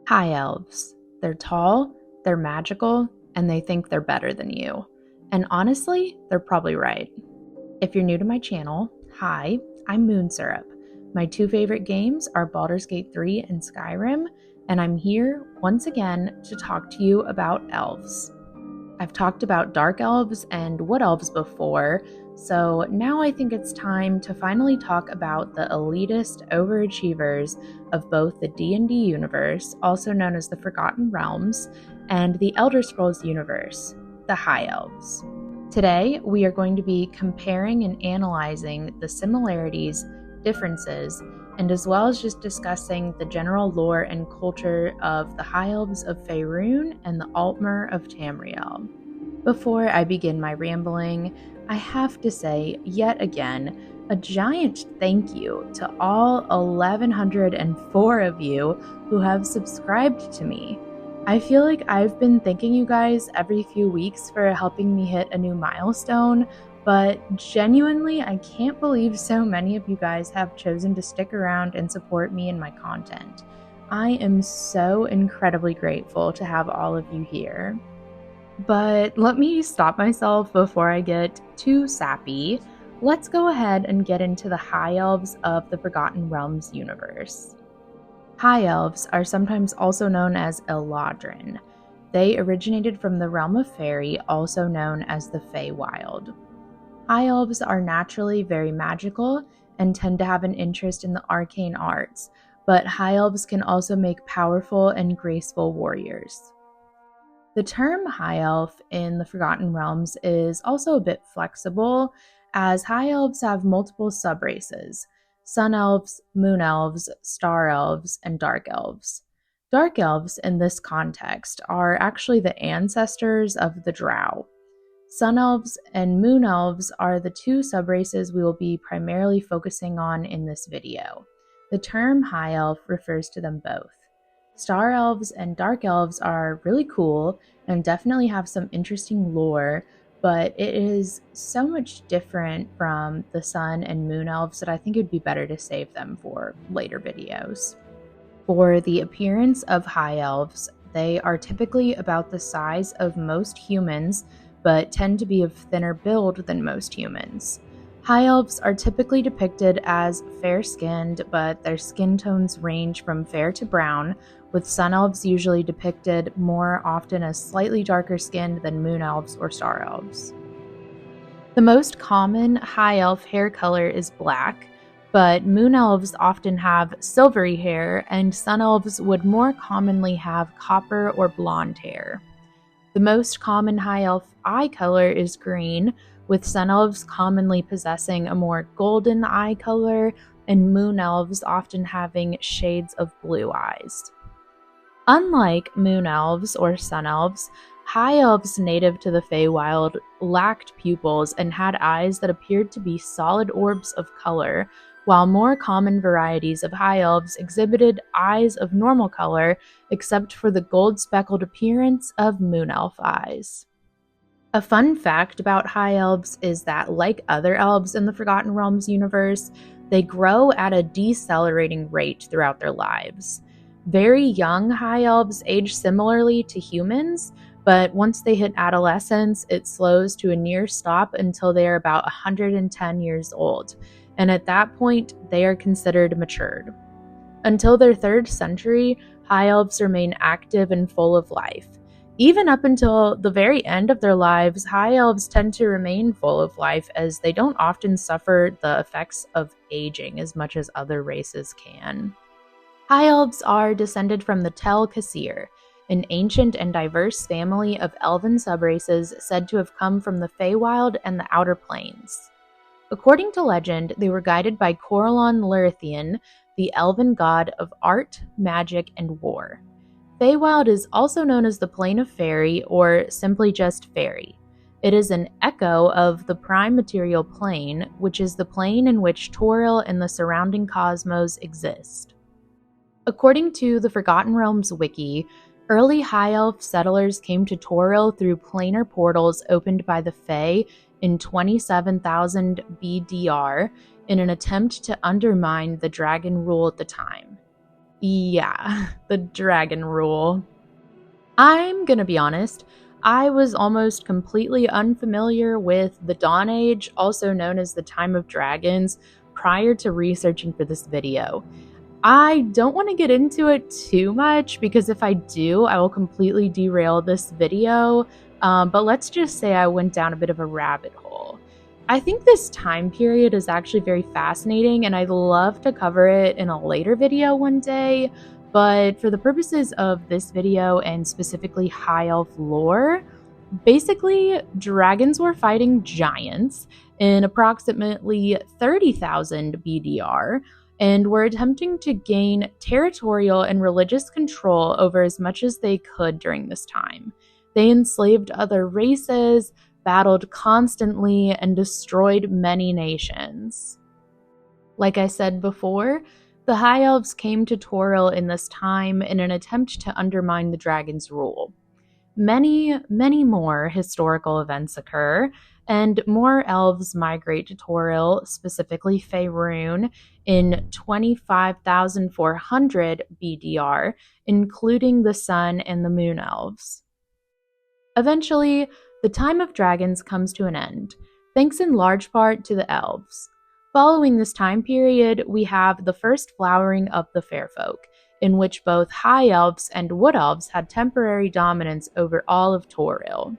High elves. They're tall, they're magical, and they think they're better than you. And honestly, they're probably right. If you're new to my channel, hi, I'm Moon Syrup. My two favorite games are Baldur's Gate 3 and Skyrim, and I'm here once again to talk to you about elves. I've talked about dark elves and wood elves before, so now I think it's time to finally talk about the elitist overachievers of both the D&D universe, also known as the Forgotten Realms, and the Elder Scrolls universe, the High Elves. Today, we are going to be comparing and analyzing the similarities, differences, and as well as just discussing the general lore and culture of the High Elves of Faerun and the Altmer of Tamriel. Before I begin my rambling, I have to say, yet again, a giant thank you to all 1,104 of you who have subscribed to me. I feel like I've been thanking you guys every few weeks for helping me hit a new milestone, but genuinely, I can't believe so many of you guys have chosen to stick around and support me and my content. I am so incredibly grateful to have all of you here. But let me stop myself before I get too sappy. Let's go ahead and get into the High Elves of the Forgotten Realms universe. High Elves are sometimes also known as Eladrin. They originated from the realm of Fairy, also known as the Feywild. High Elves are naturally very magical and tend to have an interest in the arcane arts, but High Elves can also make powerful and graceful warriors. The term High Elf in the Forgotten Realms is also a bit flexible, as High Elves have multiple subraces: Sun Elves, Moon Elves, Star Elves, and Dark Elves. Dark Elves, in this context, are actually the ancestors of the Drow. Sun Elves and Moon Elves are the two subraces we will be primarily focusing on in this video. The term High Elf refers to them both. Star Elves and Dark Elves are really cool and definitely have some interesting lore, but it is so much different from the Sun and Moon Elves that I think it would be better to save them for later videos. For the appearance of High Elves, they are typically about the size of most humans, but tend to be of thinner build than most humans. High Elves are typically depicted as fair-skinned, but their skin tones range from fair to brown, with Sun Elves usually depicted more often as slightly darker skinned than Moon Elves or Star Elves. The most common High Elf hair color is black, but Moon Elves often have silvery hair, and Sun Elves would more commonly have copper or blonde hair. The most common High Elf eye color is green, with Sun Elves commonly possessing a more golden eye color, and Moon Elves often having shades of blue eyes. Unlike Moon Elves or Sun Elves, High Elves native to the Feywild lacked pupils and had eyes that appeared to be solid orbs of color, while more common varieties of High Elves exhibited eyes of normal color, except for the gold-speckled appearance of Moon Elf eyes. A fun fact about High Elves is that, like other elves in the Forgotten Realms universe, they grow at a decelerating rate throughout their lives. Very young High Elves age similarly to humans, but once they hit adolescence, it slows to a near stop until they are about 110 years old, and at that point, they are considered matured. Until their 3rd century, High Elves remain active and full of life. Even up until the very end of their lives, High Elves tend to remain full of life, as they don't often suffer the effects of aging as much as other races can. High Elves are descended from the Tel Kasir, an ancient and diverse family of elven subraces said to have come from the Feywild and the Outer Plains. According to legend, they were guided by Corellon Lyrithian, the elven god of art, magic, and war. Feywild is also known as the Plane of Fairy, or simply just Fairy. It is an echo of the prime material plane, which is the plane in which Toril and the surrounding cosmos exist. According to the Forgotten Realms wiki, early High Elf settlers came to Toril through planar portals opened by the Fae in 27,000 BDR in an attempt to undermine the dragon rule at the time. Yeah, the dragon rule. I'm gonna be honest, I was almost completely unfamiliar with the Dawn Age, also known as the Time of Dragons, prior to researching for this video. I don't want to get into it too much because if I do, I will completely derail this video. But let's just say I went down a bit of a rabbit hole. I think this time period is actually very fascinating and I'd love to cover it in a later video one day. But for the purposes of this video and specifically High Elf lore, basically, dragons were fighting giants in approximately 30,000 BDR and were attempting to gain territorial and religious control over as much as they could during this time. They enslaved other races, battled constantly, and destroyed many nations. Like I said before, the High Elves came to Toril in this time in an attempt to undermine the dragon's rule. Many, many more historical events occur, and more elves migrate to Toril, specifically Faerun, in 25,400 BDR, including the Sun and the Moon Elves. Eventually, the Time of Dragons comes to an end, thanks in large part to the Elves. Following this time period, we have the first flowering of the Fairfolk, in which both High Elves and Wood Elves had temporary dominance over all of Toril.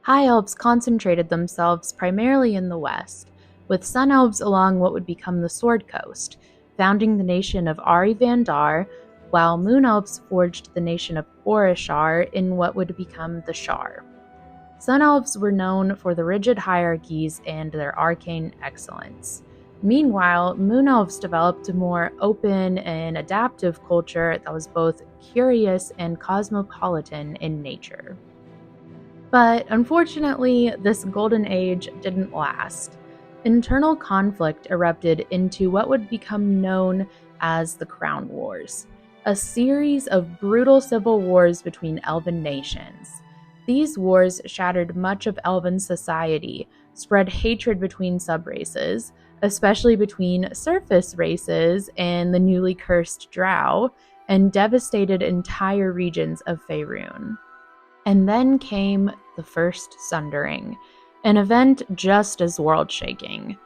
High Elves concentrated themselves primarily in the west, with Sun Elves along what would become the Sword Coast, founding the nation of Ari Vandar, while Moon Elves forged the nation of Orishar in what would become the Shar. Sun Elves were known for the rigid hierarchies and their arcane excellence. Meanwhile, Moon Elves developed a more open and adaptive culture that was both curious and cosmopolitan in nature. But unfortunately, this golden age didn't last. Internal conflict erupted into what would become known as the Crown Wars, a series of brutal civil wars between elven nations. These wars shattered much of elven society, spread hatred between subraces, especially between surface races and the newly cursed Drow, and devastated entire regions of Faerun. And then came the First Sundering, an event just as world-shaking.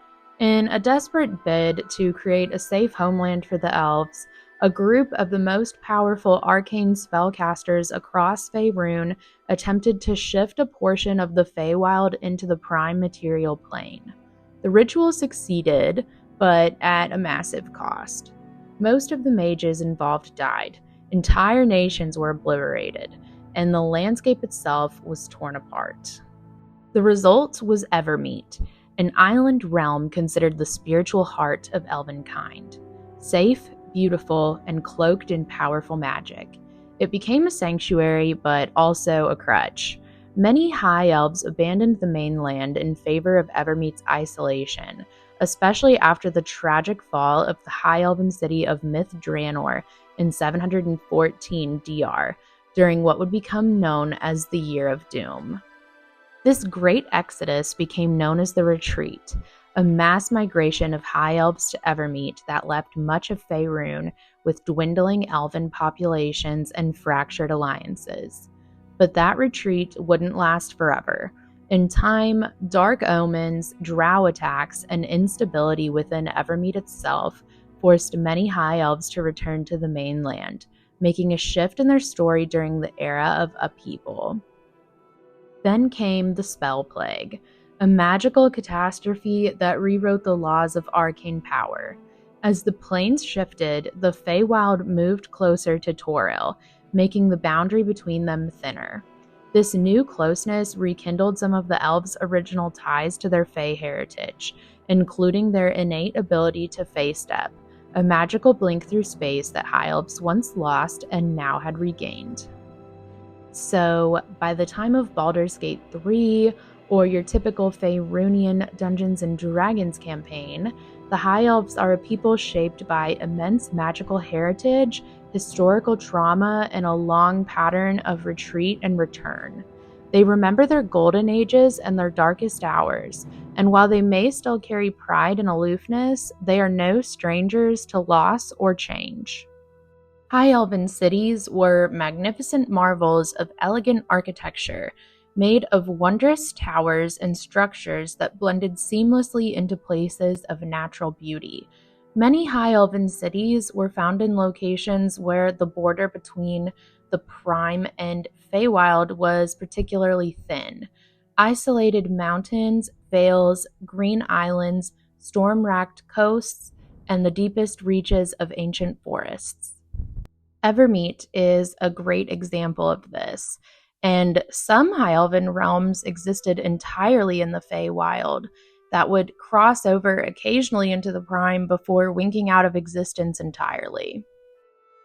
In a desperate bid to create a safe homeland for the Elves, a group of the most powerful arcane spellcasters across Faerun attempted to shift a portion of the Feywild into the prime material plane. The ritual succeeded, but at a massive cost. Most of the mages involved died, entire nations were obliterated, and the landscape itself was torn apart. The result was Evermeet, an island realm considered the spiritual heart of elvenkind. Safe, beautiful, and cloaked in powerful magic. It became a sanctuary, but also a crutch. Many High Elves abandoned the mainland in favor of Evermeet's isolation, especially after the tragic fall of the High Elven city of Myth Draenor in 714 DR, during what would become known as the Year of Doom. This great exodus became known as the Retreat, a mass migration of High Elves to Evermeet that left much of Faerun with dwindling elven populations and fractured alliances. But that retreat wouldn't last forever. In time, dark omens, drow attacks, and instability within Evermeet itself forced many High Elves to return to the mainland, making a shift in their story during the era of upheaval. Then came the Spell Plague, a magical catastrophe that rewrote the laws of arcane power. As the planes shifted, the Feywild moved closer to Toril, making the boundary between them thinner. This new closeness rekindled some of the elves' original ties to their Fey heritage, including their innate ability to Fey Step, a magical blink through space that High Elves once lost and now had regained. So, by the time of Baldur's Gate 3, or your typical Faerunian Dungeons & Dragons campaign, the High Elves are a people shaped by immense magical heritage, historical trauma, and a long pattern of retreat and return. They remember their golden ages and their darkest hours, and while they may still carry pride and aloofness, they are no strangers to loss or change. High Elven cities were magnificent marvels of elegant architecture, made of wondrous towers and structures that blended seamlessly into places of natural beauty. Many High Elven cities were found in locations where the border between the Prime and Feywild was particularly thin. Isolated mountains, vales, green islands, storm-racked coasts, and the deepest reaches of ancient forests. Evermeet is a great example of this, and some High Elven realms existed entirely in the Feywild that would cross over occasionally into the Prime before winking out of existence entirely.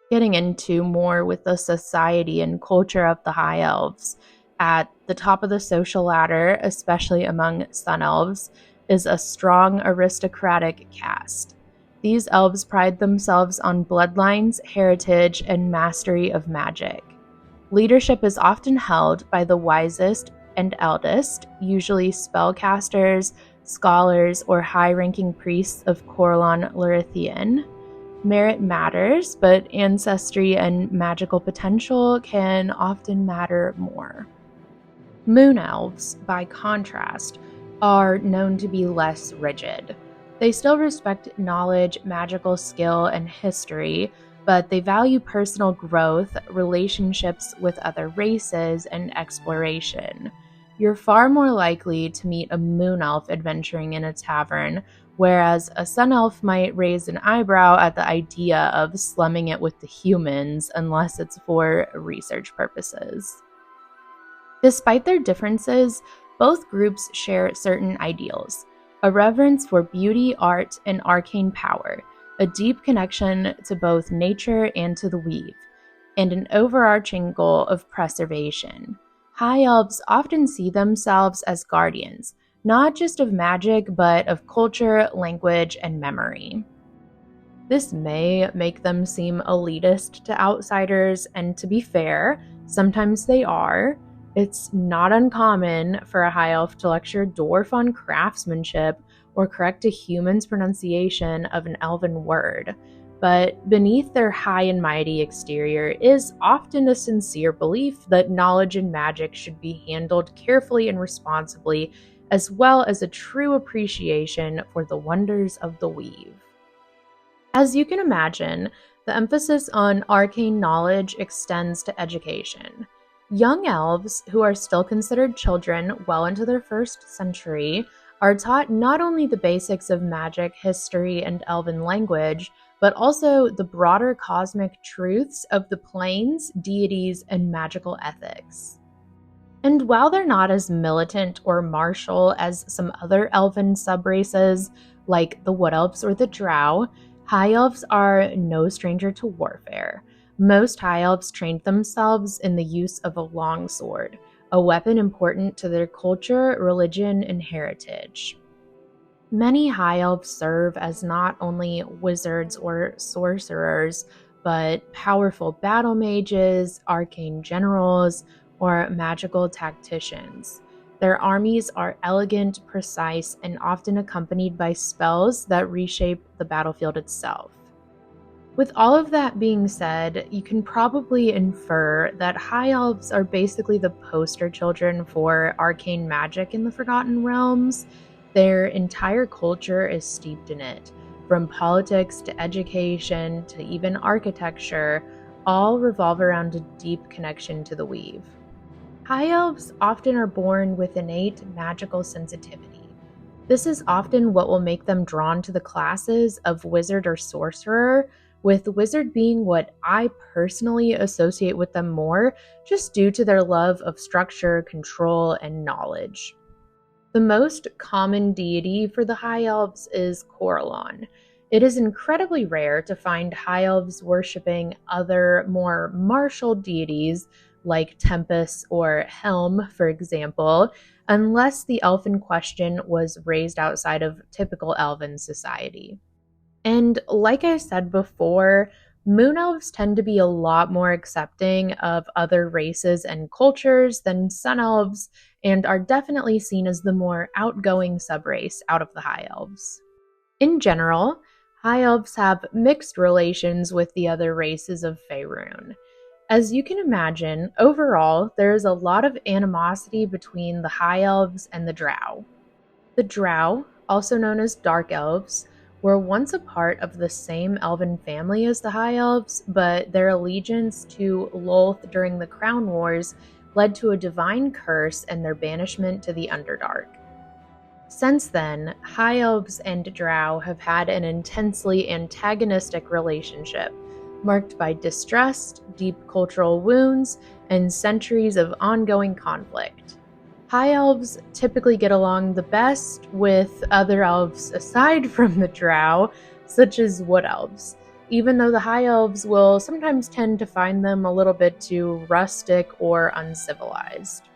Getting into more with the society and culture of the High Elves, at the top of the social ladder, especially among Sun Elves, is a strong aristocratic caste. These elves pride themselves on bloodlines, heritage, and mastery of magic. Leadership is often held by the wisest and eldest, usually spellcasters, scholars, or high-ranking priests of Corellon Larithian. Merit matters, but ancestry and magical potential can often matter more. Moon elves, by contrast, are known to be less rigid. They still respect knowledge, magical skill, and history, but they value personal growth, relationships with other races, and exploration. You're far more likely to meet a moon elf adventuring in a tavern, whereas a sun elf might raise an eyebrow at the idea of slumming it with the humans unless it's for research purposes. Despite their differences, both groups share certain ideals: a reverence for beauty, art, and arcane power, a deep connection to both nature and to the weave, and an overarching goal of preservation. High elves often see themselves as guardians, not just of magic, but of culture, language, and memory. This may make them seem elitist to outsiders, and to be fair, sometimes they are. It's not uncommon for a high elf to lecture dwarf on craftsmanship or correct a human's pronunciation of an elven word, but beneath their high and mighty exterior is often a sincere belief that knowledge and magic should be handled carefully and responsibly, as well as a true appreciation for the wonders of the weave. As you can imagine, the emphasis on arcane knowledge extends to education. Young elves, who are still considered children well into their first century, are taught not only the basics of magic, history, and elven language, but also the broader cosmic truths of the planes, deities, and magical ethics. And while they're not as militant or martial as some other elven subraces, like the Wood Elves or the Drow, High Elves are no stranger to warfare. Most High Elves trained themselves in the use of a longsword, a weapon important to their culture, religion, and heritage. Many High Elves serve as not only wizards or sorcerers, but powerful battle mages, arcane generals, or magical tacticians. Their armies are elegant, precise, and often accompanied by spells that reshape the battlefield itself. With all of that being said, you can probably infer that High Elves are basically the poster children for arcane magic in the Forgotten Realms. Their entire culture is steeped in it, from politics to education to even architecture, all revolve around a deep connection to the weave. High Elves often are born with innate magical sensitivity. This is often what will make them drawn to the classes of wizard or sorcerer, with wizard being what I personally associate with them more, just due to their love of structure, control, and knowledge. The most common deity for the High Elves is Corellon. It is incredibly rare to find High Elves worshipping other, more martial deities like Tempest or Helm, for example, unless the elf in question was raised outside of typical elven society. And like I said before, moon elves tend to be a lot more accepting of other races and cultures than sun elves, and are definitely seen as the more outgoing subrace out of the high elves. In general, High Elves have mixed relations with the other races of Faerun. As you can imagine, overall, there is a lot of animosity between the High Elves and the Drow. The Drow, also known as Dark Elves, were once a part of the same elven family as the High Elves, but their allegiance to Lolth during the Crown Wars led to a divine curse and their banishment to the Underdark. Since then, High Elves and Drow have had an intensely antagonistic relationship, marked by distrust, deep cultural wounds, and centuries of ongoing conflict. High Elves typically get along the best with other elves aside from the Drow, such as Wood Elves, even though the High Elves will sometimes tend to find them a little bit too rustic or uncivilized.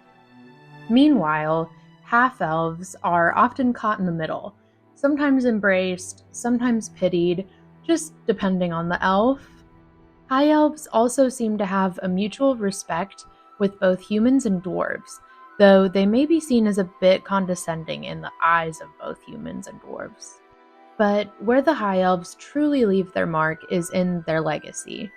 Meanwhile, half-elves are often caught in the middle, sometimes embraced, sometimes pitied, just depending on the elf. High elves also seem to have a mutual respect with both humans and dwarves, though they may be seen as a bit condescending in the eyes of both humans and dwarves. But where the High Elves truly leave their mark is in their legacy.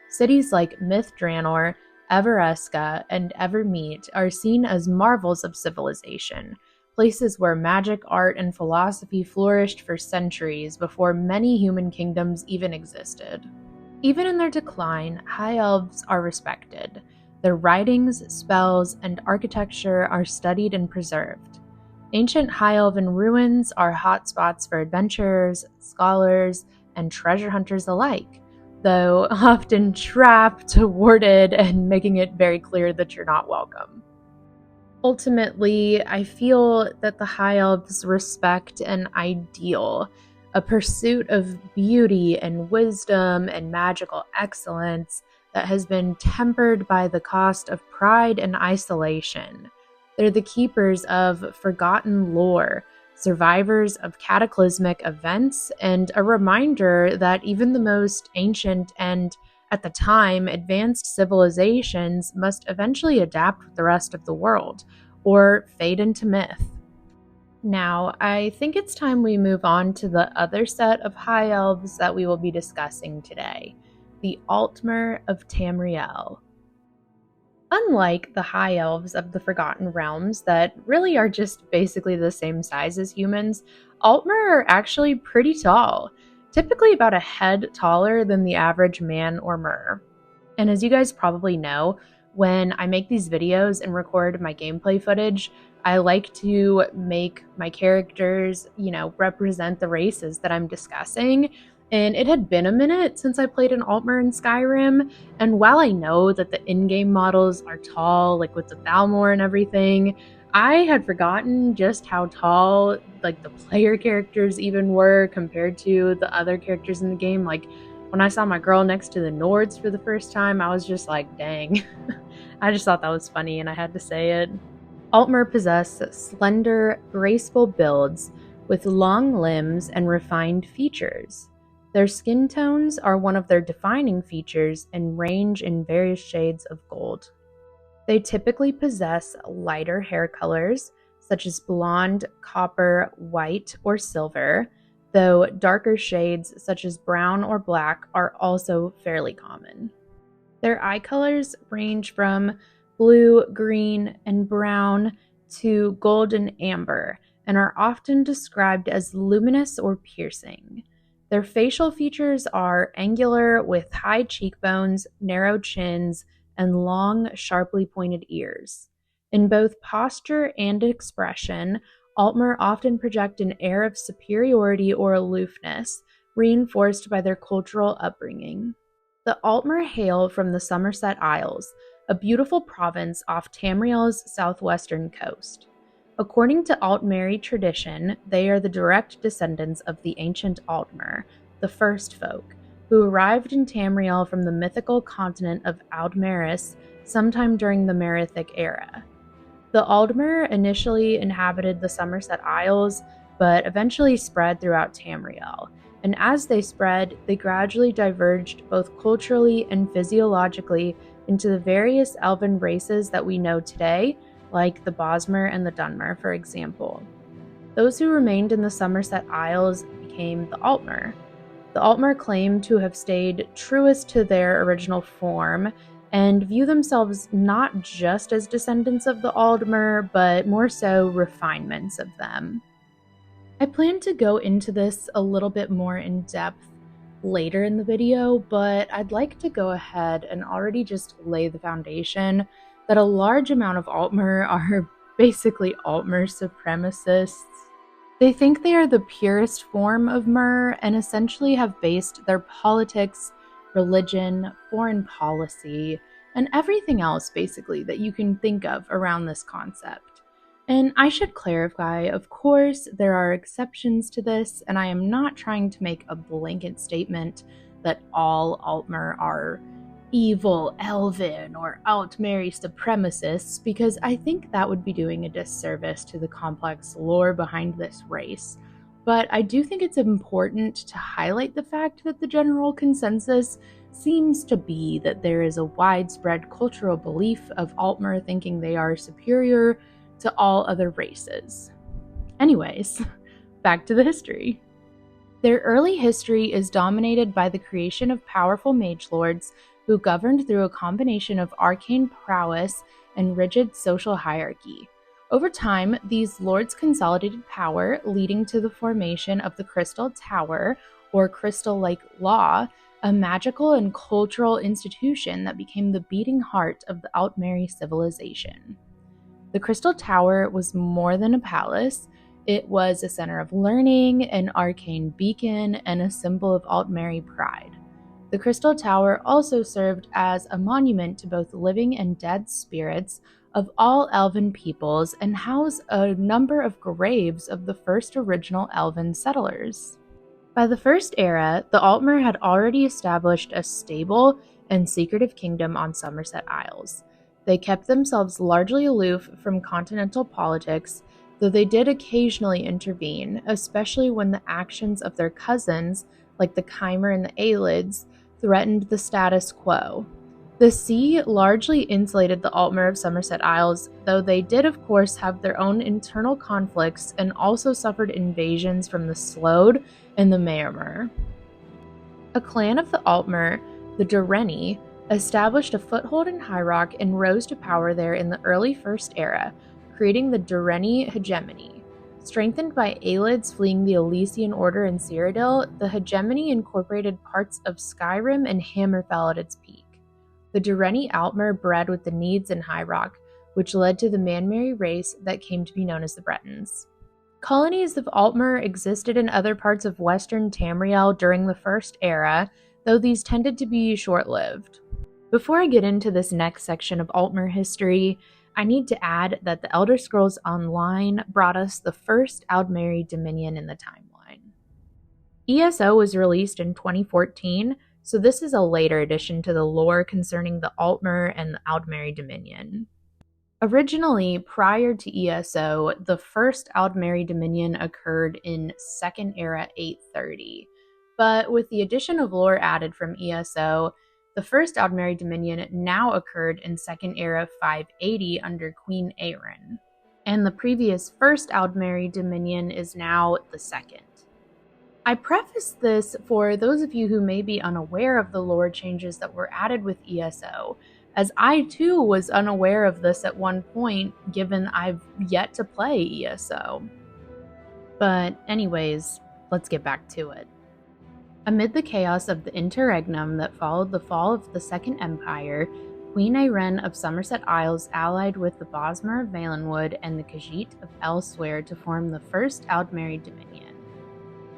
Cities like Myth Drannor, Evereska, and Evermeet are seen as marvels of civilization, places where magic, art, and philosophy flourished for centuries before many human kingdoms even existed. Even in their decline, High Elves are respected. Their writings, spells, and architecture are studied and preserved. Ancient High Elven ruins are hotspots for adventurers, scholars, and treasure hunters alike, though often trapped, warded, and making it very clear that you're not welcome. Ultimately, I feel that the High Elves respect an ideal, a pursuit of beauty and wisdom and magical excellence that has been tempered by the cost of pride and isolation. They're the keepers of forgotten lore, survivors of cataclysmic events, and a reminder that even the most ancient and, at the time, advanced civilizations must eventually adapt with the rest of the world, or fade into myth. Now, I think it's time we move on to the other set of High Elves that we will be discussing today, the Altmer of Tamriel. Unlike the High Elves of the Forgotten Realms that really are just basically the same size as humans, Altmer are actually pretty tall, typically about a head taller than the average man or mer. And as you guys probably know, when I make these videos and record my gameplay footage, I like to make my characters, represent the races that I'm discussing. And it had been a minute since I played an Altmer in Skyrim, and while I know that the in-game models are tall, like with the Thalmor and everything, I had forgotten just how tall, like, the player characters even were compared to the other characters in the game. Like, when I saw my girl next to the Nords for the first time, I was just like, dang. I just thought that was funny, and I had to say it. Altmer possess slender, graceful builds with long limbs and refined features. Their skin tones are one of their defining features and range in various shades of gold. They typically possess lighter hair colors, such as blonde, copper, white, or silver, though darker shades such as brown or black are also fairly common. Their eye colors range from blue, green, and brown to gold and amber, and are often described as luminous or piercing. Their facial features are angular with high cheekbones, narrow chins, and long, sharply pointed ears. In both posture and expression, Altmer often project an air of superiority or aloofness, reinforced by their cultural upbringing. The Altmer hail from the Somerset Isles, a beautiful province off Tamriel's southwestern coast. According to Altmeri tradition, they are the direct descendants of the ancient Altmer, the First Folk, who arrived in Tamriel from the mythical continent of Aldmeris sometime during the Merithic era. The Altmer initially inhabited the Somerset Isles, but eventually spread throughout Tamriel, and as they spread, they gradually diverged both culturally and physiologically into the various elven races that we know today, like the Bosmer and the Dunmer, for example. Those who remained in the Somerset Isles became the Altmer. The Altmer claim to have stayed truest to their original form and view themselves not just as descendants of the Altmer, but more so refinements of them. I plan to go into this a little bit more in depth later in the video, but I'd like to go ahead and already just lay the foundation that a large amount of Altmer are basically Altmer supremacists. They think they are the purest form of Mer and essentially have based their politics, religion, foreign policy, and everything else basically that you can think of around this concept. And I should clarify, of course, there are exceptions to this, and I am not trying to make a blanket statement that all Altmer are evil, elven, or Altmer supremacists, because I think that would be doing a disservice to the complex lore behind this race. But I do think it's important to highlight the fact that the general consensus seems to be that there is a widespread cultural belief of Altmer thinking they are superior to all other races. Anyways, back to the history. Their early history is dominated by the creation of powerful mage lords who governed through a combination of arcane prowess and rigid social hierarchy. Over time, these lords consolidated power, leading to the formation of the Crystal Tower, or Crystal-like Law, a magical and cultural institution that became the beating heart of the Altmer civilization. The Crystal Tower was more than a palace. It was a center of learning, an arcane beacon, and a symbol of Altmer pride. The Crystal Tower also served as a monument to both living and dead spirits of all elven peoples and housed a number of graves of the first original elven settlers. By the First Era, the Altmer had already established a stable and secretive kingdom on Somerset Isles. They kept themselves largely aloof from continental politics, though they did occasionally intervene, especially when the actions of their cousins, like the Chimer and the Aelids, threatened the status quo. The sea largely insulated the Altmer of Somerset Isles, though they did of course have their own internal conflicts and also suffered invasions from the Slode and the Maormer. A clan of the Altmer, the Durrani, established a foothold in High Rock and rose to power there in the early First Era, creating the Durrani hegemony. Strengthened by Aelids fleeing the Elysian Order in Cyrodiil, the hegemony incorporated parts of Skyrim and Hammerfell at its peak. The Durrani Altmer bred with the Needs in High Rock, which led to the Manmeri race that came to be known as the Bretons. Colonies of Altmer existed in other parts of western Tamriel during the First Era, though these tended to be short-lived. Before I get into this next section of Altmer history, I need to add that the Elder Scrolls Online brought us the first Aldmeri Dominion in the timeline. ESO was released in 2014, so this is a later addition to the lore concerning the Altmer and the Aldmeri Dominion. Originally, prior to ESO, the first Aldmeri Dominion occurred in Second Era 830, but with the addition of lore added from ESO, the first Aldmeri Dominion now occurred in Second Era 580 under Queen Faerun, and the previous first Aldmeri Dominion is now the second. I preface this for those of you who may be unaware of the lore changes that were added with ESO, as I too was unaware of this at one point, given I've yet to play ESO. But anyways, let's get back to it. Amid the chaos of the interregnum that followed the fall of the Second Empire, Queen Faerun of Somerset Isles allied with the Bosmer of Valenwood and the Khajiit of Elsewhere to form the First Aldmeri Dominion.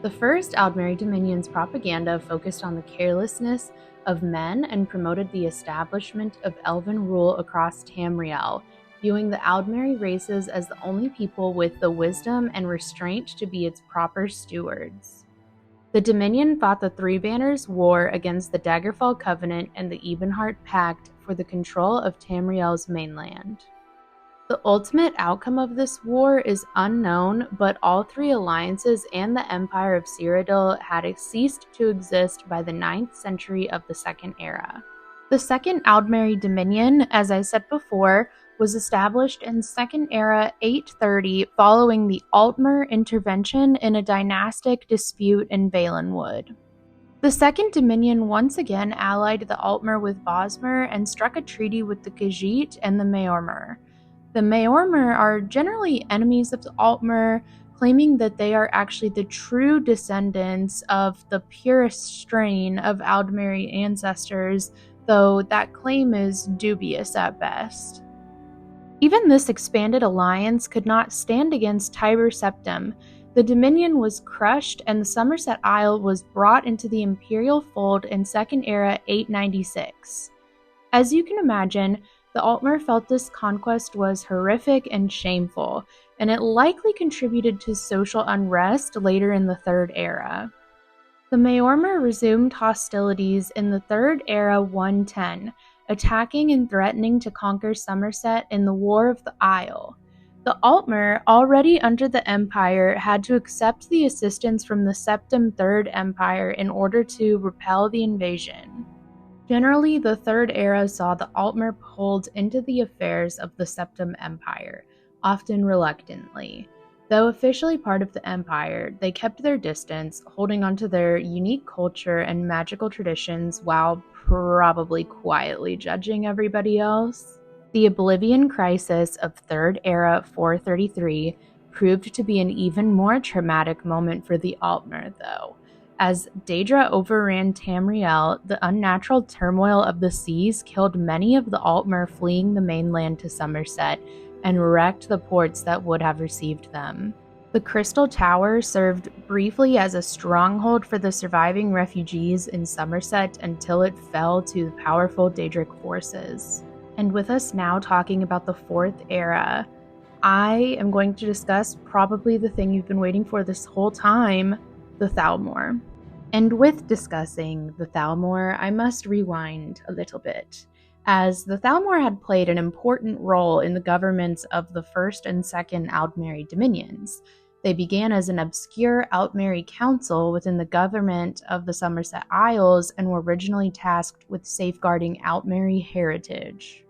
The First Aldmeri Dominion's propaganda focused on the carelessness of men and promoted the establishment of elven rule across Tamriel, viewing the Aldmeri races as the only people with the wisdom and restraint to be its proper stewards. The Dominion fought the Three Banners War against the Daggerfall Covenant and the Ebenheart Pact for the control of Tamriel's mainland. The ultimate outcome of this war is unknown, but all three alliances and the Empire of Cyrodiil had ceased to exist by the 9th century of the Second Era. The Second Aldmeri Dominion, as I said before, was established in Second Era 830 following the Altmer intervention in a dynastic dispute in Valenwood. The Second Dominion once again allied the Altmer with Bosmer and struck a treaty with the Khajiit and the Maormer. The Maormer are generally enemies of the Altmer, claiming that they are actually the true descendants of the purest strain of Aldmeri ancestors, though that claim is dubious at best. Even this expanded alliance could not stand against Tiber Septim. The Dominion was crushed and the Somerset Isle was brought into the imperial fold in Second Era 896. As you can imagine, the Altmer felt this conquest was horrific and shameful, and it likely contributed to social unrest later in the Third Era. The Maormer resumed hostilities in the Third Era 110, attacking and threatening to conquer Somerset in the War of the Isle. The Altmer, already under the Empire, had to accept the assistance from the Septim Third Empire in order to repel the invasion. Generally, the Third Era saw the Altmer pulled into the affairs of the Septim Empire, often reluctantly. Though officially part of the Empire, they kept their distance, holding onto their unique culture and magical traditions while probably quietly judging everybody else. The Oblivion crisis of Third Era 433 proved to be an even more traumatic moment for the Altmer, though. As Daedra overran Tamriel, the unnatural turmoil of the seas killed many of the Altmer fleeing the mainland to Somerset and wrecked the ports that would have received them. The Crystal Tower served briefly as a stronghold for the surviving refugees in Somerset until it fell to the powerful Daedric forces. And with us now talking about the Fourth Era, I am going to discuss probably the thing you've been waiting for this whole time, the Thalmor. And with discussing the Thalmor, I must rewind a little bit, as the Thalmor had played an important role in the governments of the First and Second Aldmeri dominions. They began as an obscure Altmeri council within the government of the Somerset Isles and were originally tasked with safeguarding Altmeri heritage.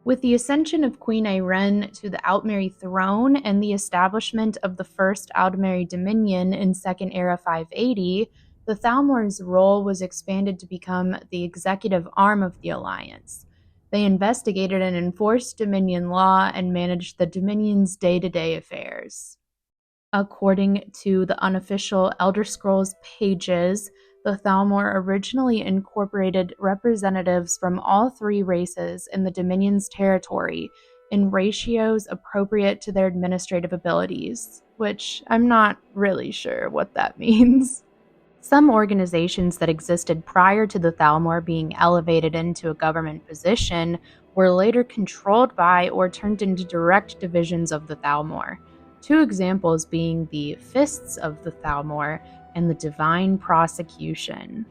With the ascension of Queen Aeren to the Altmeri throne and the establishment of the First Aldmeri Dominion in Second Era 580, the Thalmor's role was expanded to become the executive arm of the alliance. They investigated and enforced Dominion law and managed the Dominion's day-to-day affairs. According to the unofficial Elder Scrolls pages, the Thalmor originally incorporated representatives from all three races in the Dominion's territory in ratios appropriate to their administrative abilities, which I'm not really sure what that means. Some organizations that existed prior to the Thalmor being elevated into a government position were later controlled by or turned into direct divisions of the Thalmor. Two examples being the Fists of the Thalmor and the Divine Prosecution.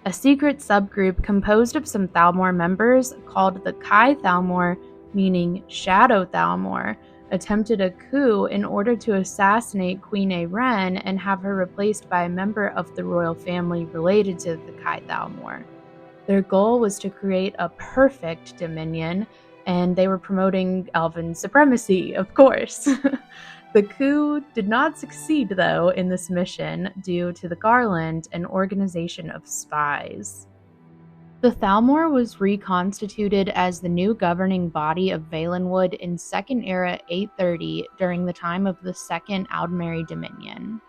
A secret subgroup composed of some Thalmor members called the Kai Thalmor, meaning Shadow Thalmor, attempted a coup in order to assassinate Queen Aeren and have her replaced by a member of the royal family related to the Kai Thalmor. Their goal was to create a perfect dominion, and they were promoting elven supremacy, of course. The coup did not succeed, though, in this mission due to the Garland, an organization of spies. The Thalmor was reconstituted as the new governing body of Valenwood in Second Era 830 during the time of the Second Aldmeri Dominion.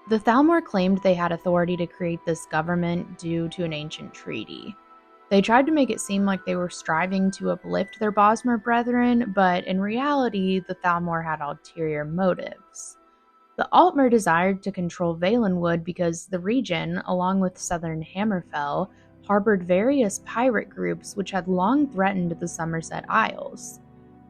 The Thalmor claimed they had authority to create this government due to an ancient treaty. They tried to make it seem like they were striving to uplift their Bosmer brethren, but in reality, the Thalmor had ulterior motives. The Altmer desired to control Valenwood because the region, along with southern Hammerfell, harbored various pirate groups which had long threatened the Somerset Isles.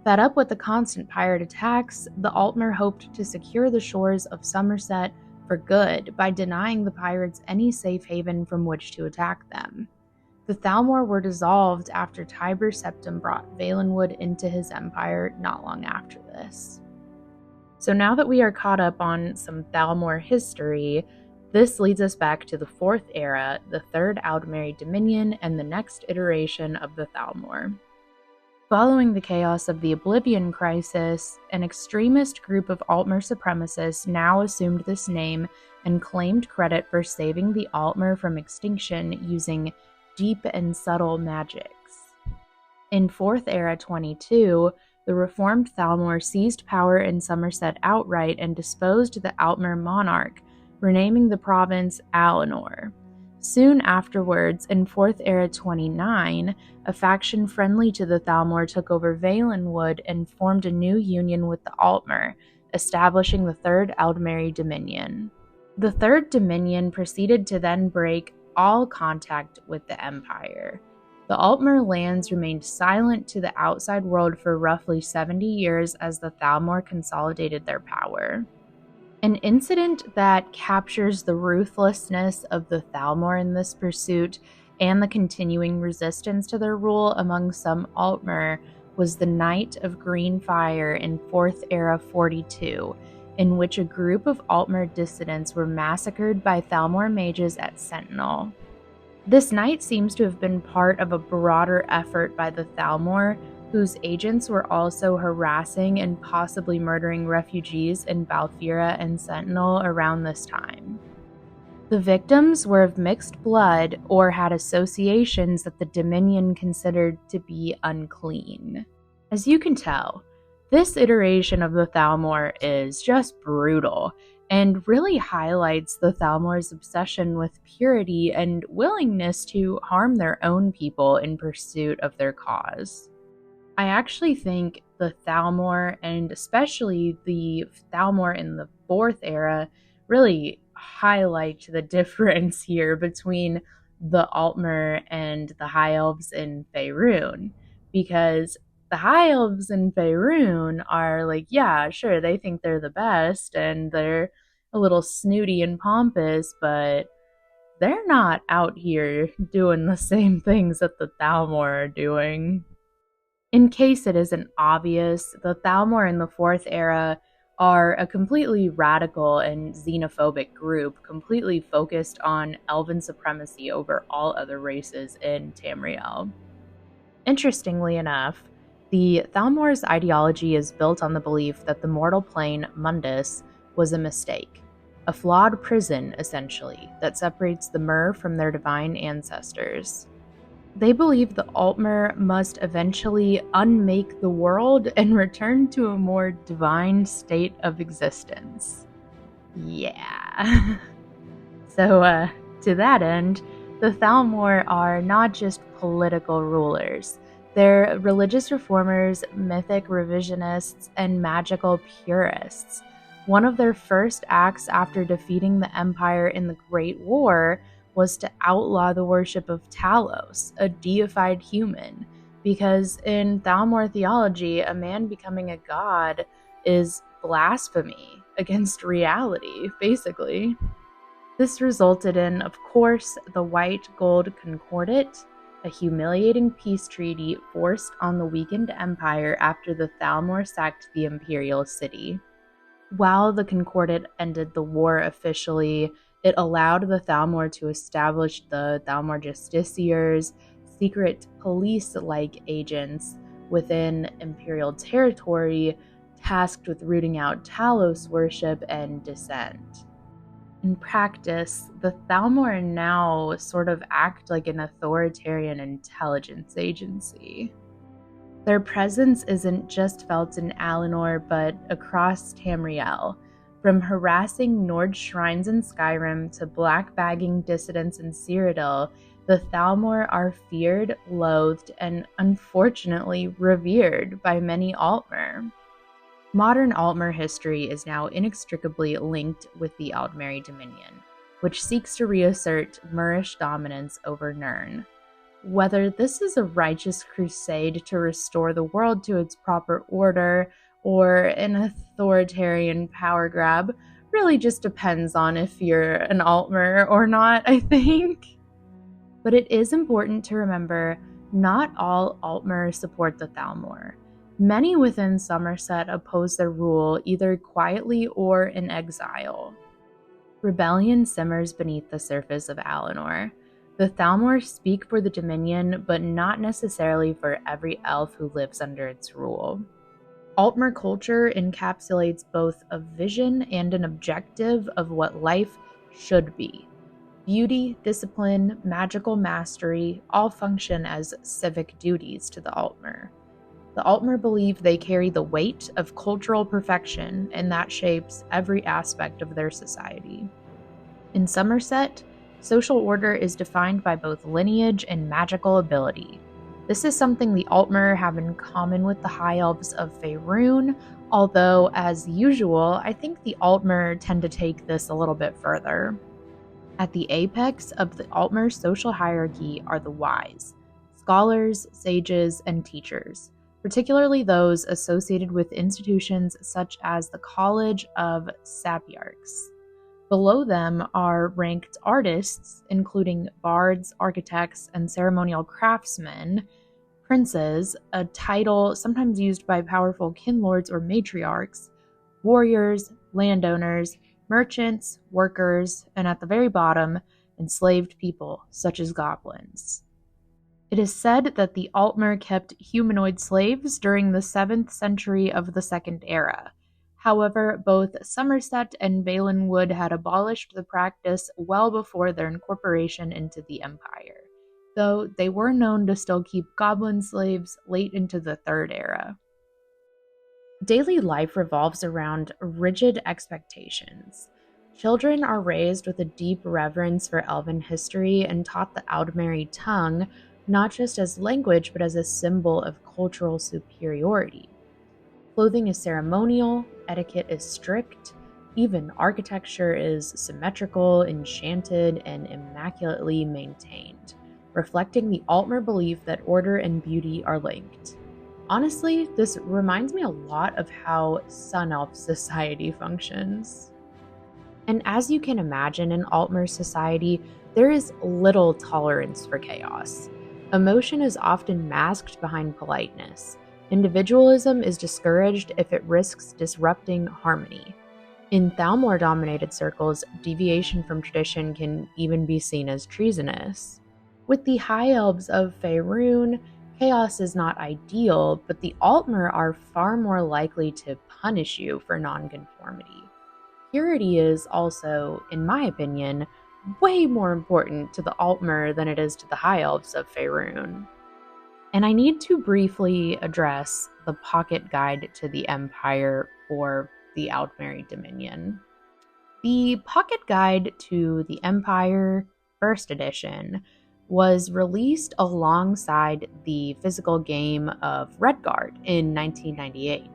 Fed up with the constant pirate attacks, the Altmer hoped to secure the shores of Somerset for good by denying the pirates any safe haven from which to attack them. The Thalmor were dissolved after Tiber Septim brought Valenwood into his empire not long after this. So now that we are caught up on some Thalmor history, this leads us back to the Fourth Era, the Third Aldmeri Dominion, and the next iteration of the Thalmor. Following the chaos of the Oblivion crisis, an extremist group of Altmer supremacists now assumed this name and claimed credit for saving the Altmer from extinction using deep and subtle magics. In 4th Era 22, the reformed Thalmor seized power in Somerset outright and disposed the Altmer monarch, renaming the province Alinor. Soon afterwards, in 4th Era 29, a faction friendly to the Thalmor took over Valenwood and formed a new union with the Altmer, establishing the Third Eldmeri Dominion. The Third Dominion proceeded to then break all contact with the Empire. The Altmer lands remained silent to the outside world for roughly 70 years as the Thalmor consolidated their power. An incident that captures the ruthlessness of the Thalmor in this pursuit and the continuing resistance to their rule among some Altmer was the Night of Green Fire in 4th Era 42, in which a group of Altmer dissidents were massacred by Thalmor mages at Sentinel. This night seems to have been part of a broader effort by the Thalmor, whose agents were also harassing and possibly murdering refugees in Balfira and Sentinel around this time. The victims were of mixed blood or had associations that the Dominion considered to be unclean. As you can tell, this iteration of the Thalmor is just brutal and really highlights the Thalmor's obsession with purity and willingness to harm their own people in pursuit of their cause. I actually think the Thalmor, and especially the Thalmor in the 4th Era, really highlight the difference here between the Altmer and the High Elves in Faerun. Because the High Elves in Faerun are like, yeah, sure, they think they're the best, and they're a little snooty and pompous, but they're not out here doing the same things that the Thalmor are doing. In case it isn't obvious, the Thalmor in the 4th Era are a completely radical and xenophobic group, completely focused on elven supremacy over all other races in Tamriel. Interestingly enough, the Thalmor's ideology is built on the belief that the mortal plane, Mundus, was a mistake, a flawed prison, essentially, that separates the Mer from their divine ancestors. They believe the Altmer must eventually unmake the world and return to a more divine state of existence. Yeah. So, to that end, the Thalmor are not just political rulers. They're religious reformers, mythic revisionists, and magical purists. One of their first acts after defeating the Empire in the Great War was to outlaw the worship of Talos, a deified human, because in Thalmor theology, a man becoming a god is blasphemy against reality, basically. This resulted in, of course, the White Gold Concordat, a humiliating peace treaty forced on the weakened empire after the Thalmor sacked the imperial city. While the Concordat ended the war officially, it allowed the Thalmor to establish the Thalmor Justiciars, secret police-like agents within imperial territory tasked with rooting out Talos worship and dissent. In practice, the Thalmor now sort of act like an authoritarian intelligence agency. Their presence isn't just felt in Alinor, but across Tamriel. From harassing Nord shrines in Skyrim to black-bagging dissidents in Cyrodiil, the Thalmor are feared, loathed, and unfortunately revered by many Altmer. Modern Altmer history is now inextricably linked with the Eldmeri Dominion, which seeks to reassert Murish dominance over Nirn. Whether this is a righteous crusade to restore the world to its proper order, or an authoritarian power grab, really just depends on if you're an Altmer or not, I think. But it is important to remember, not all Altmer support the Thalmor. Many within Somerset oppose their rule, either quietly or in exile. Rebellion simmers beneath the surface of Alinor. The Thalmor speak for the Dominion, but not necessarily for every elf who lives under its rule. Altmer culture encapsulates both a vision and an objective of what life should be. Beauty, discipline, magical mastery all function as civic duties to the Altmer. The Altmer believe they carry the weight of cultural perfection, and that shapes every aspect of their society. In Somerset, social order is defined by both lineage and magical ability. This is something the Altmer have in common with the High Elves of Faerun, although, as usual, I think the Altmer tend to take this a little bit further. At the apex of the Altmer social hierarchy are the wise, scholars, sages, and teachers, particularly those associated with institutions such as the College of Sapiarchs. Below them are ranked artists, including bards, architects, and ceremonial craftsmen, princes, a title sometimes used by powerful kinlords or matriarchs, warriors, landowners, merchants, workers, and at the very bottom, enslaved people, such as goblins. It is said that the Altmer kept humanoid slaves during the 7th century of the Second Era. However, both Somerset and Valenwood had abolished the practice well before their incorporation into the Empire, though they were known to still keep goblin slaves late into the Third Era. Daily life revolves around rigid expectations. Children are raised with a deep reverence for Elven history and taught the Aldmeri tongue, not just as language, but as a symbol of cultural superiority. Clothing is ceremonial, etiquette is strict, even architecture is symmetrical, enchanted, and immaculately maintained, reflecting the Altmer belief that order and beauty are linked. Honestly, this reminds me a lot of how Sun Elf society functions. And as you can imagine, in Altmer society, there is little tolerance for chaos. Emotion is often masked behind politeness. Individualism is discouraged if it risks disrupting harmony. In Thalmor-dominated circles, deviation from tradition can even be seen as treasonous. With the High Elves of Faerun, chaos is not ideal, but the Altmer are far more likely to punish you for nonconformity. Purity is also, in my opinion, way more important to the Altmer than it is to the High Elves of Faerun. And I need to briefly address the pocket guide to the Empire for the Altmeri Dominion. The pocket guide to the Empire, first edition, was released alongside the physical game of Redguard in 1998.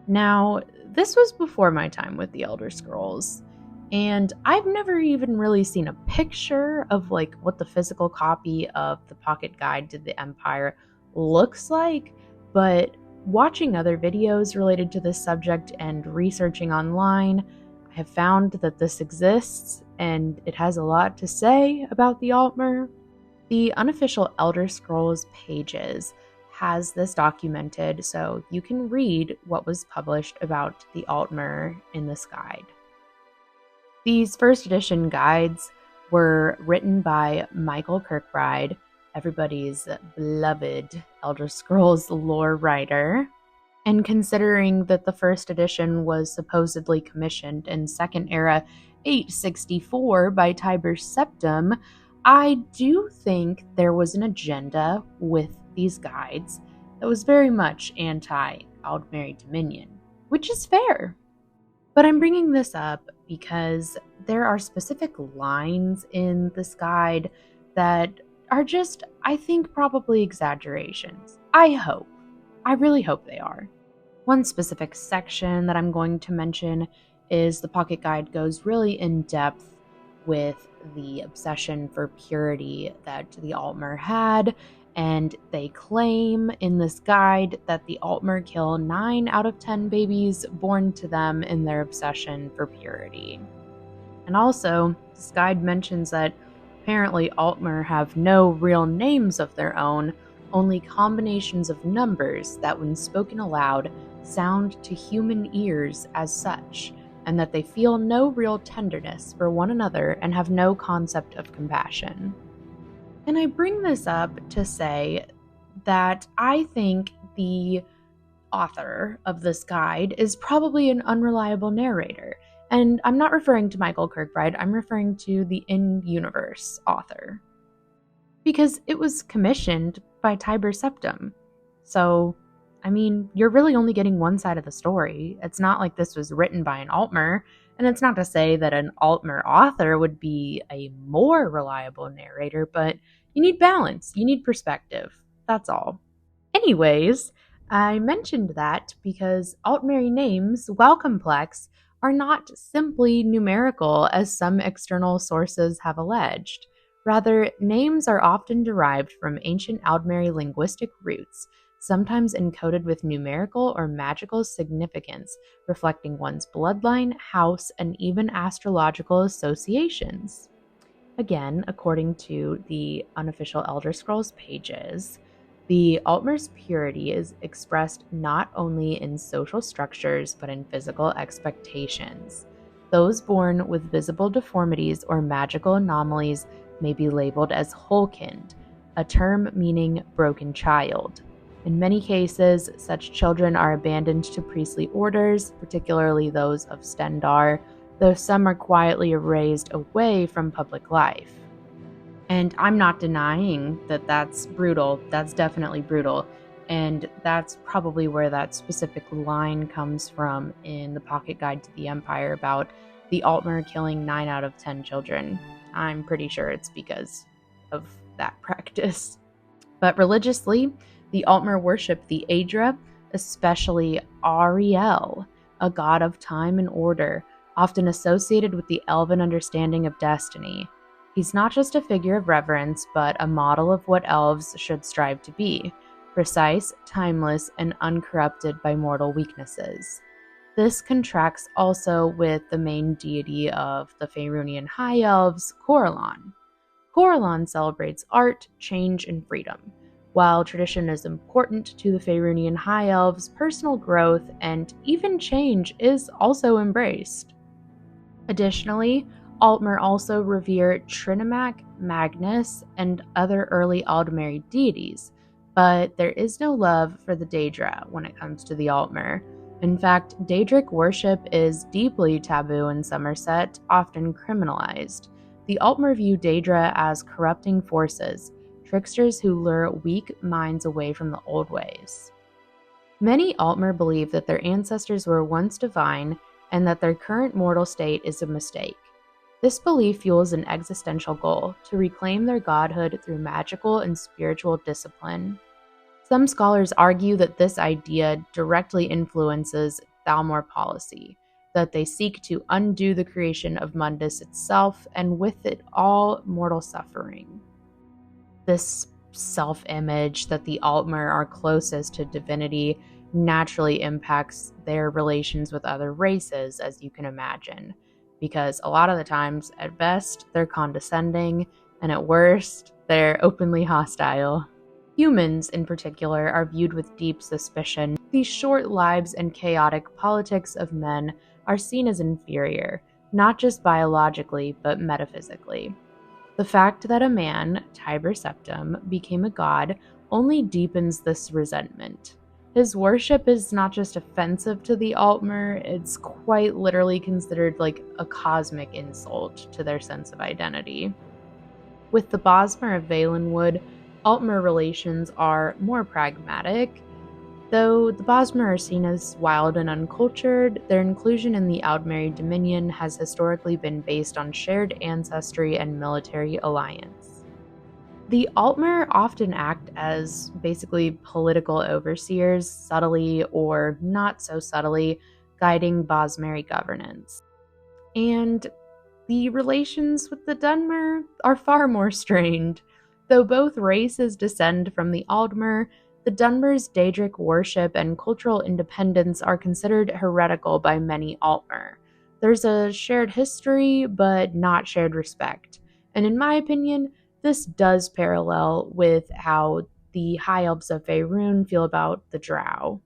Now, this was before my time with the Elder Scrolls, and I've never even really seen a picture of what the physical copy of the Pocket Guide to the Empire looks like, but watching other videos related to this subject and researching online, I have found that this exists, and it has a lot to say about the Altmer. The unofficial Elder Scrolls pages has this documented, so you can read what was published about the Altmer in this guide. These first edition guides were written by Michael Kirkbride, everybody's beloved Elder Scrolls lore writer. And considering that the first edition was supposedly commissioned in Second Era 864 by Tiber Septim, I do think there was an agenda with these guides that was very much anti-Aldmeri Dominion, which is fair. But I'm bringing this up because there are specific lines in this guide that are just, I think, probably exaggerations. I really hope they are. One specific section that I'm going to mention is the Pocket Guide goes really in depth with the obsession for purity that the Altmer had, and they claim in this guide that the Altmer kill 9 out of 10 babies born to them in their obsession for purity. And also, this guide mentions that apparently Altmer have no real names of their own, only combinations of numbers that when spoken aloud sound to human ears as such, and that they feel no real tenderness for one another and have no concept of compassion. And I bring this up to say that I think the author of this guide is probably an unreliable narrator. And I'm not referring to Michael Kirkbride, I'm referring to the in-universe author. Because it was commissioned by Tiber Septim. So, I mean, you're really only getting one side of the story. It's not like this was written by an Altmer, and it's not to say that an Altmer author would be a more reliable narrator, but you need balance, you need perspective. That's all. Anyways, I mentioned that because Altmer names, while complex, are not simply numerical as some external sources have alleged. Rather, names are often derived from ancient Altmer linguistic roots, sometimes encoded with numerical or magical significance, reflecting one's bloodline, house, and even astrological associations. Again, according to the unofficial Elder Scrolls pages, the Altmer's purity is expressed not only in social structures but in physical expectations. Those born with visible deformities or magical anomalies may be labeled as wholekind, a term meaning broken child. In many cases, such children are abandoned to priestly orders, particularly those of Stendar, though some are quietly erased away from public life. And I'm not denying that that's brutal. That's definitely brutal. And that's probably where that specific line comes from in the Pocket Guide to the Empire about the Altmer killing 9 out of 10 children. I'm pretty sure it's because of that practice. But religiously, the Altmer worship the Aedra, especially Ariel, a god of time and order, often associated with the elven understanding of destiny. He's not just a figure of reverence, but a model of what elves should strive to be, precise, timeless, and uncorrupted by mortal weaknesses. This contrasts also with the main deity of the Faerunian High Elves, Corellon. Corellon celebrates art, change, and freedom. While tradition is important to the Faerunian High Elves, personal growth and even change is also embraced. Additionally, Altmer also revere Trinimac, Magnus, and other early Aldmeri deities, but there is no love for the Daedra when it comes to the Altmer. In fact, Daedric worship is deeply taboo in Somerset, often criminalized. The Altmer view Daedra as corrupting forces, tricksters who lure weak minds away from the old ways. Many Altmer believe that their ancestors were once divine and that their current mortal state is a mistake. This belief fuels an existential goal to reclaim their godhood through magical and spiritual discipline. Some scholars argue that this idea directly influences Thalmor policy, that they seek to undo the creation of Mundus itself and with it all mortal suffering. This self-image that the Altmer are closest to divinity naturally impacts their relations with other races, as you can imagine, because a lot of the times, at best, they're condescending, and at worst, they're openly hostile. Humans, in particular, are viewed with deep suspicion. These short lives and chaotic politics of men are seen as inferior, not just biologically, but metaphysically. The fact that a man, Tiber Septim, became a god only deepens this resentment. His worship is not just offensive to the Altmer, it's quite literally considered like a cosmic insult to their sense of identity. With the Bosmer of Valenwood, Altmer relations are more pragmatic. Though the Bosmer are seen as wild and uncultured, their inclusion in the Aldmeri Dominion has historically been based on shared ancestry and military alliance. The Altmer often act as basically political overseers, subtly or not so subtly, guiding Bosmeri governance. And the relations with the Dunmer are far more strained. Though both races descend from the Altmer, the Dunmer's Daedric worship and cultural independence are considered heretical by many Altmer. There's a shared history, but not shared respect. And in my opinion, this does parallel with how the High Elves of Faerun feel about the Drow.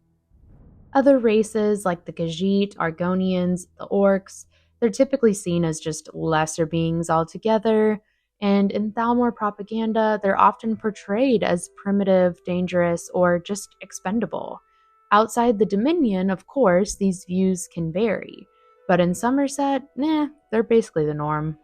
Other races like the Khajiit, Argonians, the Orcs, they're typically seen as just lesser beings altogether, And in Thalmor propaganda, they're often portrayed as primitive, dangerous, or just expendable. Outside the Dominion, of course, these views can vary, but in Somerset, they're basically the norm.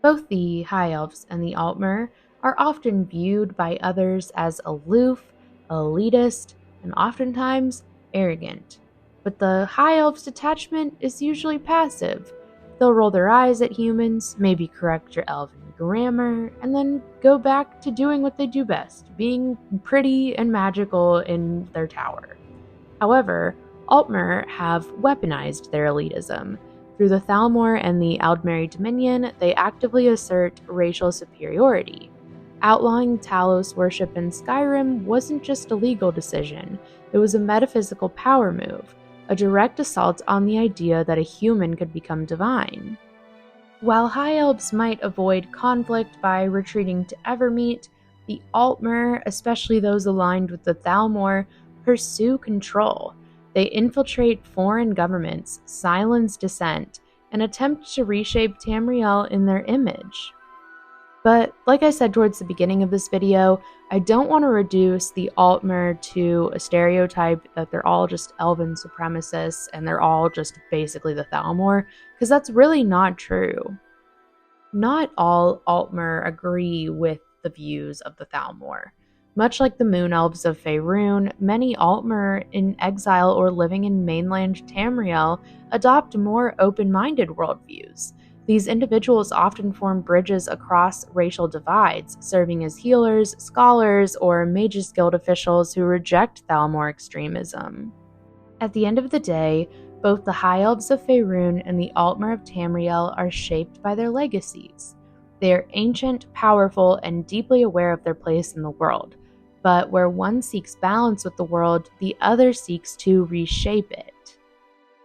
Both the High Elves and the Altmer are often viewed by others as aloof, elitist, and oftentimes arrogant. But the High Elves' detachment is usually passive. They'll roll their eyes at humans, maybe correct your elven grammar, and then go back to doing what they do best, being pretty and magical in their tower. However, Altmer have weaponized their elitism. Through the Thalmor and the Aldmeri Dominion, they actively assert racial superiority. Outlawing Talos worship in Skyrim wasn't just a legal decision, it was a metaphysical power move, a direct assault on the idea that a human could become divine. While High Elves might avoid conflict by retreating to Evermeet, the Altmer, especially those aligned with the Thalmor, pursue control. They infiltrate foreign governments, silence dissent, and attempt to reshape Tamriel in their image. But like I said towards the beginning of this video, I don't want to reduce the Altmer to a stereotype that they're all just elven supremacists and they're all just basically the Thalmor, because that's really not true. Not all Altmer agree with the views of the Thalmor. Much like the Moon Elves of Faerun, many Altmer in exile or living in mainland Tamriel adopt more open-minded worldviews. These individuals often form bridges across racial divides, serving as healers, scholars, or Mages Guild officials who reject Thalmor extremism. At the end of the day, both the High Elves of Faerun and the Altmer of Tamriel are shaped by their legacies. They are ancient, powerful, and deeply aware of their place in the world. But where one seeks balance with the world, the other seeks to reshape it.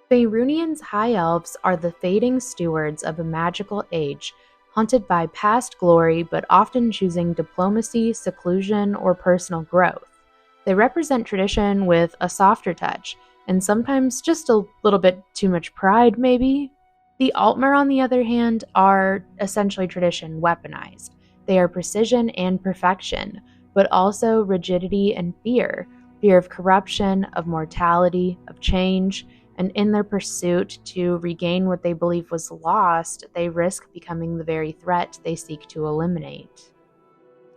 Faerunians' High Elves are the fading stewards of a magical age, haunted by past glory but often choosing diplomacy, seclusion, or personal growth. They represent tradition with a softer touch, and sometimes just a little bit too much pride, maybe? The Altmer, on the other hand, are essentially tradition weaponized. They are precision and perfection, but also rigidity and fear of corruption, of mortality, of change, and in their pursuit to regain what they believe was lost, they risk becoming the very threat they seek to eliminate.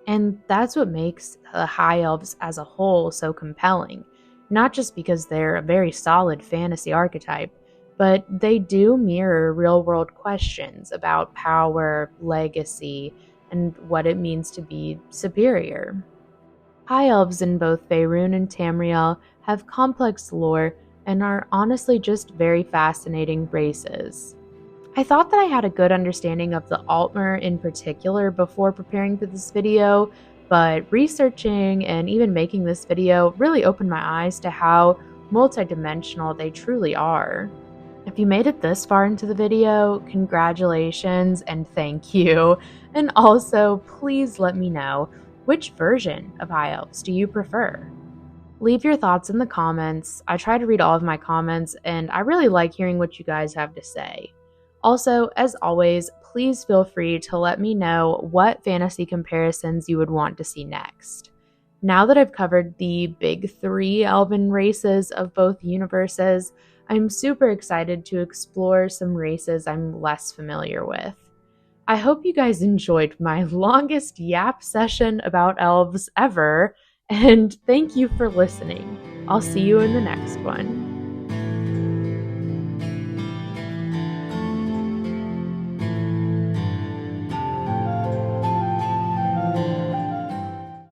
And that's what makes the High Elves as a whole so compelling, not just because they're a very solid fantasy archetype, but they do mirror real-world questions about power, legacy, and what it means to be superior. High Elves in both Faerun and Tamriel have complex lore and are honestly just very fascinating races. I thought that I had a good understanding of the Altmer in particular before preparing for this video, but researching and even making this video really opened my eyes to how multidimensional they truly are. If you made it this far into the video, congratulations and thank you. And also, please let me know, which version of High Elves do you prefer? Leave your thoughts in the comments. I try to read all of my comments, and I really like hearing what you guys have to say. Also, as always, please feel free to let me know what fantasy comparisons you would want to see next. Now that I've covered the big three elven races of both universes, I'm super excited to explore some races I'm less familiar with. I hope you guys enjoyed my longest yap session about elves ever, and thank you for listening. I'll see you in the next one.